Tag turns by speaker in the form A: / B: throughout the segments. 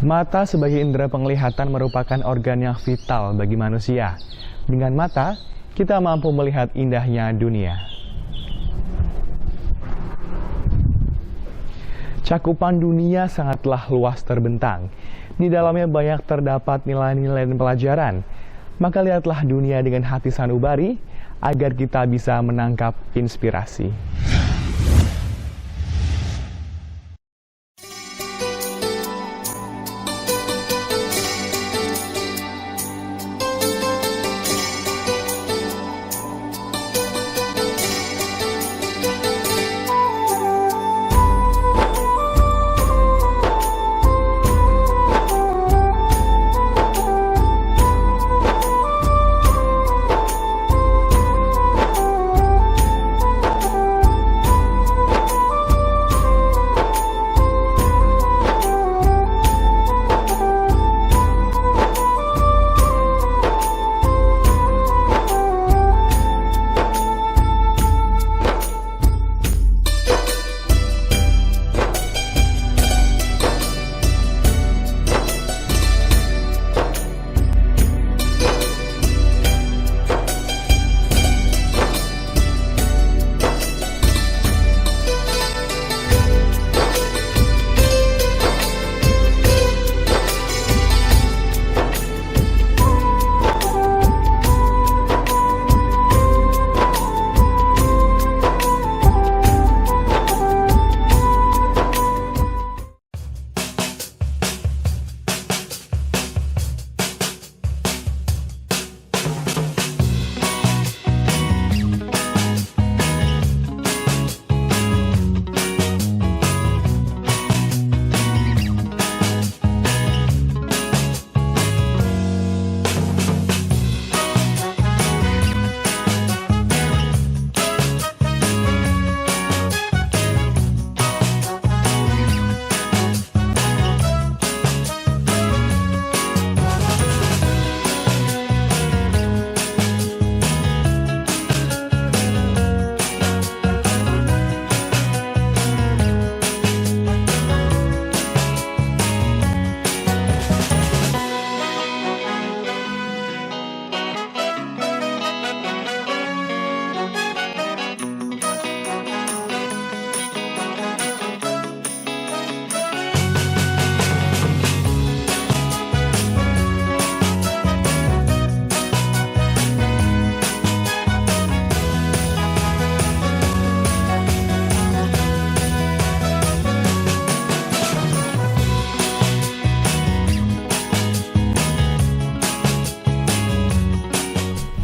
A: Mata sebagai indera penglihatan merupakan organ yang vital bagi manusia. Dengan mata, kita mampu melihat indahnya dunia. Cakupan dunia sangatlah luas terbentang. Di dalamnya banyak terdapat nilai-nilai dan pelajaran. Maka lihatlah dunia dengan hati sanubari agar kita bisa menangkap inspirasi.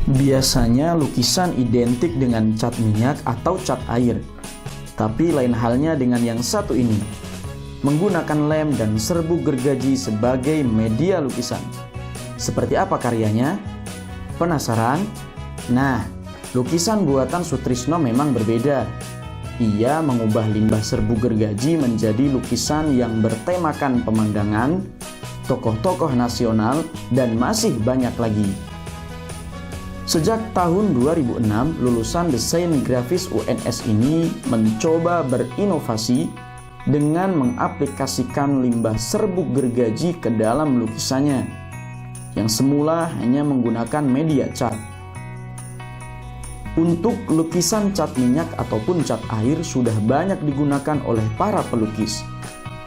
B: Biasanya lukisan identik dengan cat minyak atau cat air. Tapi lain halnya dengan yang satu ini. Menggunakan lem dan serbuk gergaji sebagai media lukisan. Seperti apa karyanya? Penasaran? Nah, lukisan buatan Sutrisno memang berbeda. Ia mengubah limbah serbuk gergaji menjadi lukisan yang bertemakan pemandangan, tokoh-tokoh nasional, dan masih banyak lagi. Sejak tahun 2006, lulusan desain grafis UNS ini mencoba berinovasi dengan mengaplikasikan limbah serbuk gergaji ke dalam lukisannya, yang semula hanya menggunakan media cat. Untuk lukisan cat minyak ataupun cat air sudah banyak digunakan oleh para pelukis.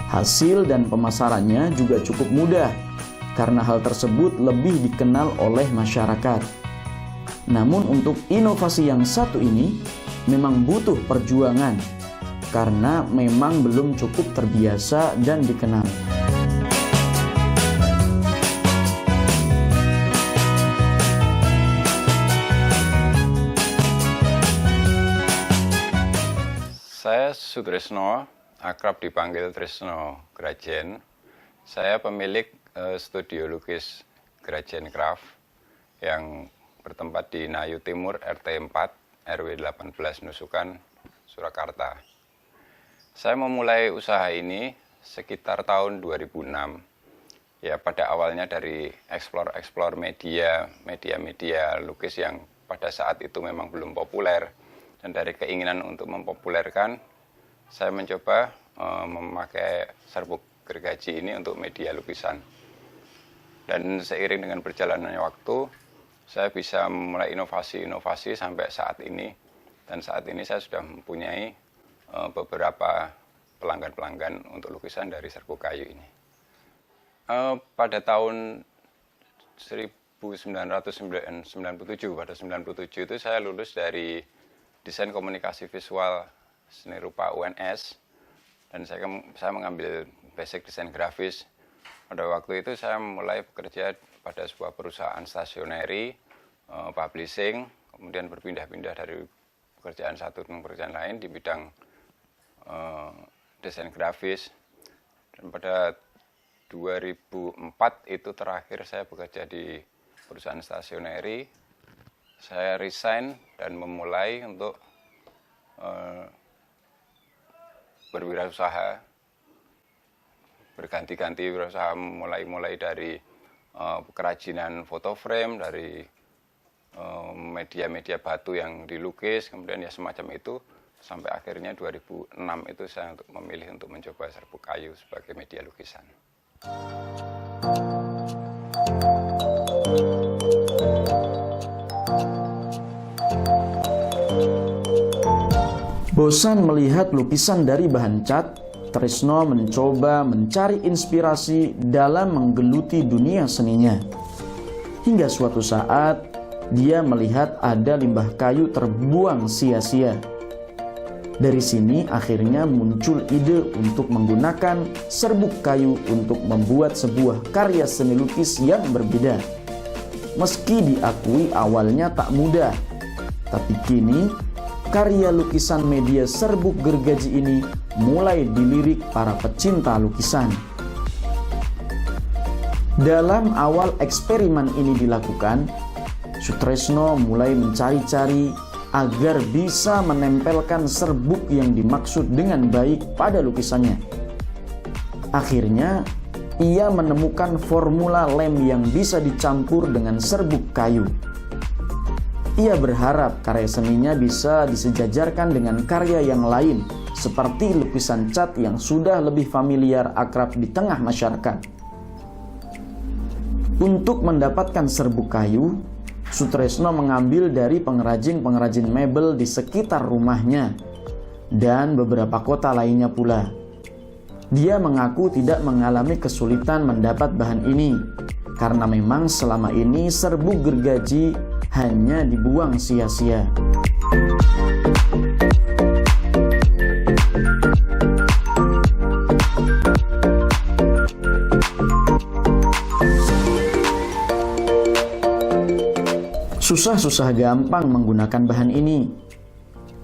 B: Hasil dan pemasarannya juga cukup mudah, karena hal tersebut lebih dikenal oleh masyarakat. Namun untuk inovasi yang satu ini memang butuh perjuangan karena memang belum cukup terbiasa dan dikenal.
C: Saya Sutrisno, akrab dipanggil Trisno Grajen. Saya pemilik studio lukis Grajen Craft yang bertempat di Nayu Timur RT 4 RW 18 Nusukan, Surakarta. Saya memulai usaha ini sekitar tahun 2006. Ya, pada awalnya dari explore media lukis yang pada saat itu memang belum populer, dan dari keinginan untuk mempopulerkan, saya mencoba memakai serbuk gergaji ini untuk media lukisan. Dan seiring dengan berjalannya waktu, saya bisa mulai inovasi-inovasi sampai saat ini. Dan saat ini saya sudah mempunyai beberapa pelanggan-pelanggan untuk lukisan dari serbuk kayu ini. Pada tahun 1997, pada 97 itu saya lulus dari Desain Komunikasi Visual Seni Rupa UNS, dan saya mengambil basic desain grafis. Pada waktu itu saya mulai bekerja pada sebuah perusahaan stationery, publishing, kemudian berpindah-pindah dari pekerjaan satu ke pekerjaan lain di bidang desain grafis. Dan pada 2004 itu terakhir saya bekerja di perusahaan stationery. Saya resign dan memulai untuk berwirausaha, berganti-ganti berusaha, mulai dari kerajinan foto frame, dari media-media batu yang dilukis, kemudian ya semacam itu, sampai akhirnya 2006 itu saya memilih untuk mencoba serbuk kayu sebagai media lukisan.
B: Bosan melihat lukisan dari bahan cat, Trisno mencoba mencari inspirasi dalam menggeluti dunia seninya. Hingga suatu saat, dia melihat ada limbah kayu terbuang sia-sia. Dari sini akhirnya muncul ide untuk menggunakan serbuk kayu untuk membuat sebuah karya seni lukis yang berbeda. Meski diakui awalnya tak mudah, tapi kini karya lukisan media serbuk gergaji ini mulai dilirik para pecinta lukisan. Dalam awal eksperimen ini dilakukan, Sutresno mulai mencari-cari agar bisa menempelkan serbuk yang dimaksud dengan baik pada lukisannya. Akhirnya, ia menemukan formula lem yang bisa dicampur dengan serbuk kayu. Ia berharap karya seninya bisa disejajarkan dengan karya yang lain, seperti lukisan cat yang sudah lebih familiar akrab di tengah masyarakat. Untuk mendapatkan serbuk kayu, Sutresno mengambil dari pengrajin-pengrajin mebel di sekitar rumahnya dan beberapa kota lainnya pula. Dia mengaku tidak mengalami kesulitan mendapat bahan ini, karena memang selama ini serbuk gergaji hanya dibuang sia-sia. Susah-susah gampang menggunakan bahan ini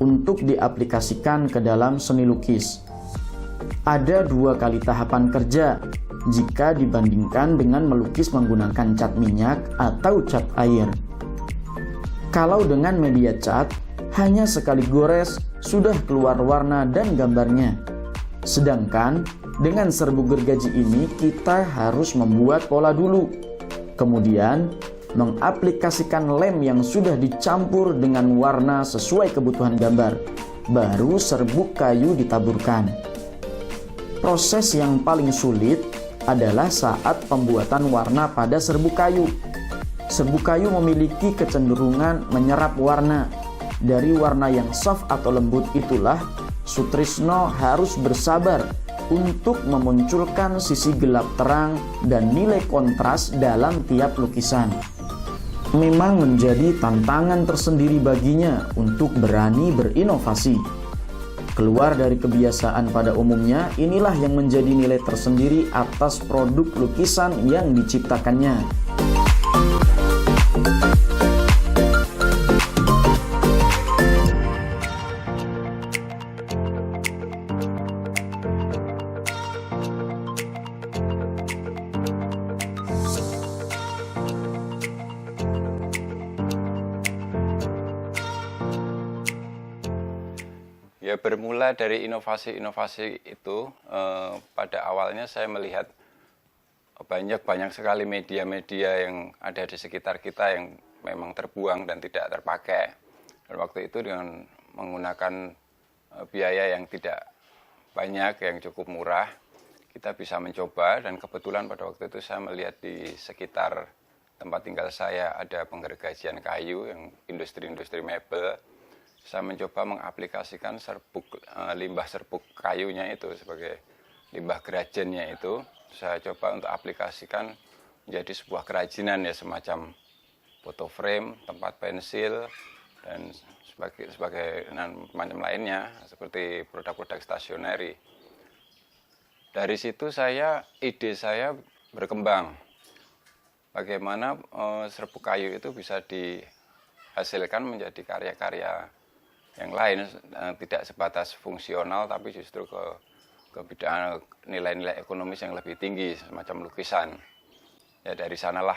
B: untuk diaplikasikan ke dalam seni lukis. Ada 2 kali tahapan kerja jika dibandingkan dengan melukis menggunakan cat minyak atau cat air. Kalau dengan media cat, hanya sekali gores sudah keluar warna dan gambarnya. Sedangkan dengan serbuk gergaji ini kita harus membuat pola dulu. Kemudian mengaplikasikan lem yang sudah dicampur dengan warna sesuai kebutuhan gambar. Baru serbuk kayu ditaburkan. Proses yang paling sulit adalah saat pembuatan warna pada serbuk kayu. Serbuk kayu memiliki kecenderungan menyerap warna. Dari warna yang soft atau lembut itulah Sutresno harus bersabar untuk memunculkan sisi gelap terang dan nilai kontras dalam tiap lukisan. Memang menjadi tantangan tersendiri baginya untuk berani berinovasi. Keluar dari kebiasaan pada umumnya, inilah yang menjadi nilai tersendiri atas produk lukisan yang diciptakannya.
C: Ya, bermula dari inovasi-inovasi itu, pada awalnya saya melihat banyak sekali media-media yang ada di sekitar kita yang memang terbuang dan tidak terpakai. Dan waktu itu dengan menggunakan biaya yang tidak banyak, yang cukup murah, kita bisa mencoba, dan kebetulan pada waktu itu saya melihat di sekitar tempat tinggal saya ada penggergajian kayu, yang industri-industri mebel. Saya mencoba mengaplikasikan limbah serbuk kayunya itu sebagai limbah gerajennya itu. Saya coba untuk aplikasikan menjadi sebuah kerajinan ya, semacam foto frame, tempat pensil, dan sebagai macam lainnya seperti produk-produk stationery. Dari situ ide saya berkembang. Bagaimana serbuk kayu itu bisa dihasilkan menjadi karya-karya yang lain, tidak sebatas fungsional tapi justru ke bidang nilai-nilai ekonomis yang lebih tinggi, semacam lukisan. Ya dari sanalah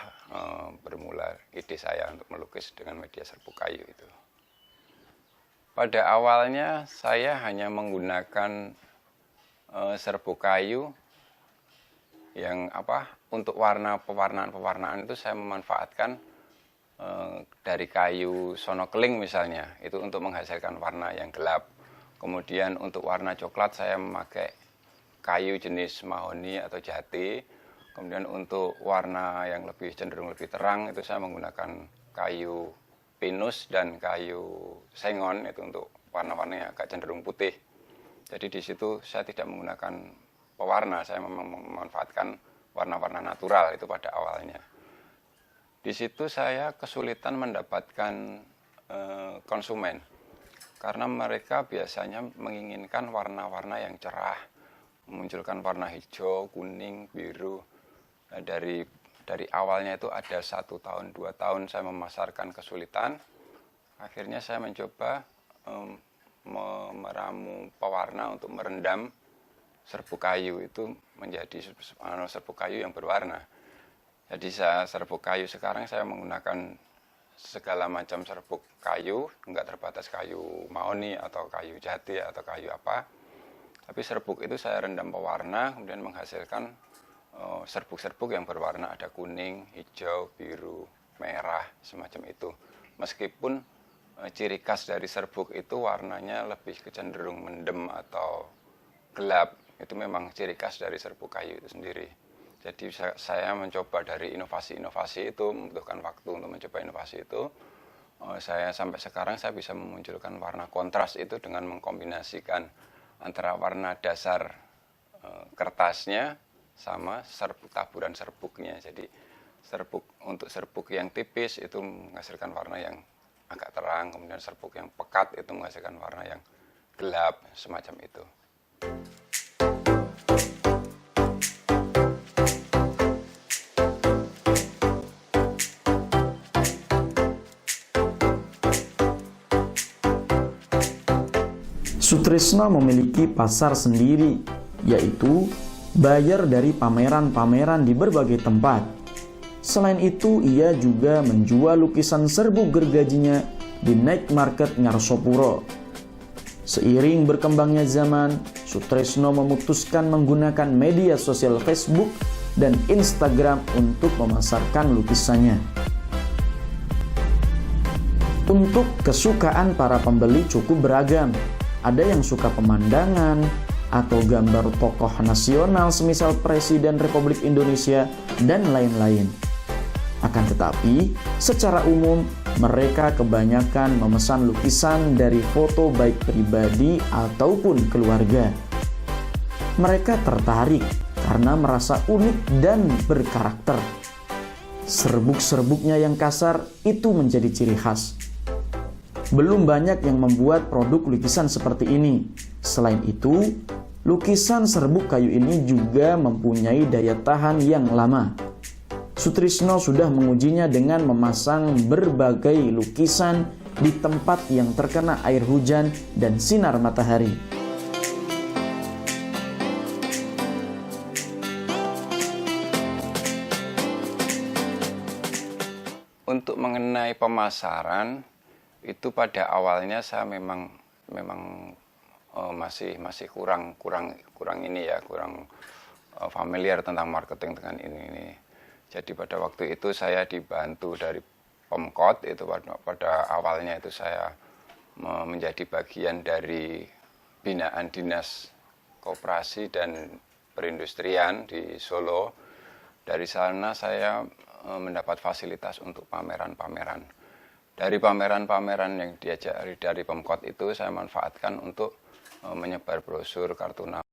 C: bermula ide saya untuk melukis dengan media serbuk kayu itu. Pada awalnya saya hanya menggunakan serbuk kayu yang untuk pewarnaan itu saya memanfaatkan dari kayu sonokeling misalnya, itu untuk menghasilkan warna yang gelap. Kemudian untuk warna coklat saya memakai kayu jenis mahoni atau jati. Kemudian untuk warna yang cenderung lebih terang itu saya menggunakan kayu pinus dan kayu sengon, itu untuk warna-warna yang agak cenderung putih. Jadi di situ saya tidak menggunakan pewarna, saya memanfaatkan warna-warna natural itu pada awalnya. Di situ saya kesulitan mendapatkan konsumen, karena mereka biasanya menginginkan warna-warna yang cerah, memunculkan warna hijau, kuning, biru. Nah, dari awalnya itu ada 1 tahun, 2 tahun saya memasarkan kesulitan. Akhirnya saya mencoba meramu pewarna untuk merendam serbuk kayu itu menjadi serbuk kayu yang berwarna. Jadi serbuk kayu sekarang saya menggunakan segala macam serbuk kayu, enggak terbatas kayu mahoni atau kayu jati atau kayu apa. Tapi serbuk itu saya rendam pewarna, kemudian menghasilkan serbuk-serbuk yang berwarna, ada kuning, hijau, biru, merah, semacam itu. Meskipun ciri khas dari serbuk itu warnanya lebih cenderung mendem atau gelap, itu memang ciri khas dari serbuk kayu itu sendiri. Jadi saya mencoba dari inovasi-inovasi itu, membutuhkan waktu untuk mencoba inovasi itu. Saya sampai sekarang saya bisa memunculkan warna kontras itu dengan mengkombinasikan antara warna dasar kertasnya sama taburan serbuknya. Jadi untuk serbuk yang tipis itu menghasilkan warna yang agak terang, kemudian serbuk yang pekat itu menghasilkan warna yang gelap, semacam itu.
B: Soetrisno memiliki pasar sendiri, yaitu buyer dari pameran-pameran di berbagai tempat. Selain itu, ia juga menjual lukisan serbuk gergajinya di Night Market Ngarsopuro. Seiring berkembangnya zaman, Soetrisno memutuskan menggunakan media sosial Facebook dan Instagram untuk memasarkan lukisannya. Untuk kesukaan para pembeli cukup beragam. Ada yang suka pemandangan atau gambar tokoh nasional semisal Presiden Republik Indonesia dan lain-lain. Akan tetapi, secara umum mereka kebanyakan memesan lukisan dari foto baik pribadi ataupun keluarga. Mereka tertarik karena merasa unik dan berkarakter. Serbuk-serbuknya yang kasar itu menjadi ciri khas. Belum banyak yang membuat produk lukisan seperti ini. Selain itu, lukisan serbuk kayu ini juga mempunyai daya tahan yang lama. Soetrisno sudah mengujinya dengan memasang berbagai lukisan di tempat yang terkena air hujan dan sinar matahari.
C: Untuk mengenai pemasaran, itu pada awalnya saya memang masih kurang familiar tentang marketing dengan ini. Jadi pada waktu itu saya dibantu dari Pemkot, itu pada awalnya itu saya menjadi bagian dari binaan Dinas Koperasi dan Perindustrian di Solo. Dari sana saya mendapat fasilitas untuk pameran-pameran. Dari pameran-pameran yang diajari dari Pemkot itu saya manfaatkan untuk menyebar brosur kartu nama